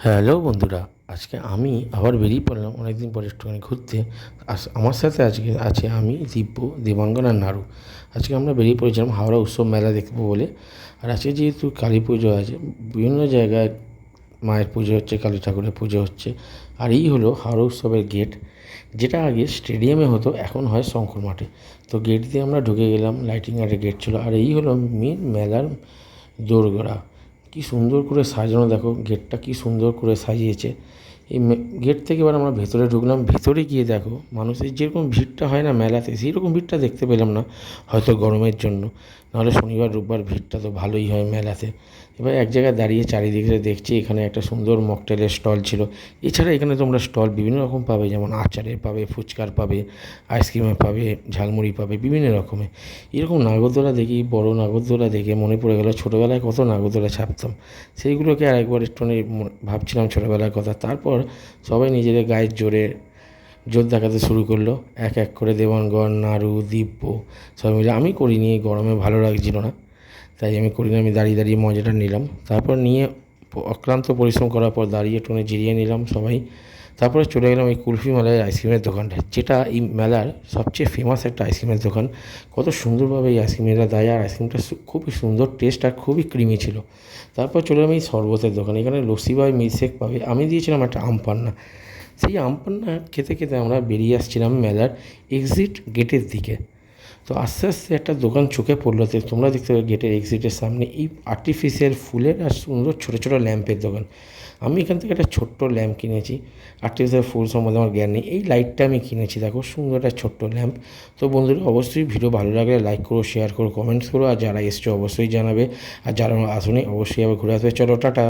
Hello বন্ধুরা, আজকে আমি আবার বেরিয়ে পড়লাম অনেকদিন পরে একটুখানি ঘুরতে। আমার সাথে আজকে আছে আমি, দিব্য, দেবাঙ্গন আর নাড়ু। আজকে আমরা বেরিয়ে পড়েছিলাম হাওড়া উৎসব মেলা দেখবো বলে। আর আজকে যেহেতু কালী পুজো আছে, বিভিন্ন জায়গায় মায়ের পুজো হচ্ছে, কালী ঠাকুরের পুজো হচ্ছে। আর এই হলো হাওড়া উৎসবের গেট, যেটা আগে স্টেডিয়ামে হতো, এখন হয় শঙ্কর মাঠে। তো গেট দিয়ে আমরা ঢুকে গেলাম, লাইটিং একটা গেট ছিল। আর এই হলো মেন মেলার দোরগোড়া। কি সুন্দর করে সাজানো, দেখো গেটটা কি সুন্দর করে সাজিয়েছে। এই গেট থেকে এবার আমরা ভেতরে ঢুকলাম। ভেতরে গিয়ে দেখো মানুষের যেরকম ভিড়টা হয় না মেলাতে, সেই রকম ভিড়টা দেখতে পেলাম না, হয়তো গরমের জন্য। নাহলে শনিবার রোববার ভিড়টা তো ভালোই হয় মেলাতে। এবার এক জায়গায় দাঁড়িয়ে চারিদিকে দেখছি, এখানে একটা সুন্দর মকটেলের স্টল ছিল। এছাড়া এখানে তোমরা স্টল বিভিন্ন রকম পাবে, যেমন আচারের পাবে, ফুচকার পাবে, আইসক্রিমের পাবে, ঝালমুড়ি পাবে, বিভিন্ন রকমের। এরকম নাগরদোলা দেখি, বড় নাগরদোলা দেখে মনে পড়ে গেল ছোটোবেলায় কত নাগরদোলা চাপতাম। সেইগুলোকে আরেকবার একটুখানি ভাবছিলাম ছোটোবেলার কথা। তারপর সবাই নিজেদের গায়ের জোর দেখাতে শুরু করলো, এক এক করে দেবাঙ্গন, নাড়ু, দিব্য সবাই মিলে। আমি করিনি, গরমে ভালো লাগছিল না, তাই আমি করিনি। আমি দাঁড়িয়ে দাঁড়িয়ে মজাটা নিলাম। তারপর নিয়ে অক্লান্ত পরিশ্রম করার পর দাঁড়িয়ে একটুখানি জিরিয়ে নিলাম সবাই। তারপরে চলে গেলাম এই কুলফি মেলায় আইসক্রিমের দোকানটা, যেটা এই মেলার সবচেয়ে ফেমাস একটা আইসক্রিমের দোকান। কত সুন্দরভাবে এই আইসক্রিমটা দেয়, আর আইসক্রিমটা খুবই সুন্দর টেস্ট আর খুবই ক্রিমি ছিল। তারপর চলে গেলাম এই শরবতের দোকান। এখানে লস্যি পাবে, মিল্কশেক পাবে। আমি দিয়েছিলাম একটা আম পান্না। সেই আম পান্না খেতে খেতে আমরা বেরিয়ে আসছিলাম মেলার এক্সিট গেটের দিকে। তো আস্তে আস্তে একটা দোকান চোখে পড়লো, তো তোমরা দেখতে পাবে গেটের এক্সিটের সামনে এই আর্টিফিশিয়াল ফুলের আর সুন্দর ছোটো ছোটো ল্যাম্পের দোকান। আমি এখান থেকে একটা ছোট্ট ল্যাম্প কিনেছি। আর্টিফিশিয়াল ফুল সম্বন্ধে আমার জ্ঞান নেই, এই লাইটটা আমি কিনেছি, দেখো সুন্দর একটা ছোট্ট ল্যাম্প। তো বন্ধুরা, অবশ্যই ভিডিও ভালো লাগলে লাইক করো, শেয়ার করো, কমেন্টস করো। আর যারা এসছো অবশ্যই জানাবে, আর যারা আসুনি অবশ্যই আবার ঘুরে আসবে। চলো, টাটা।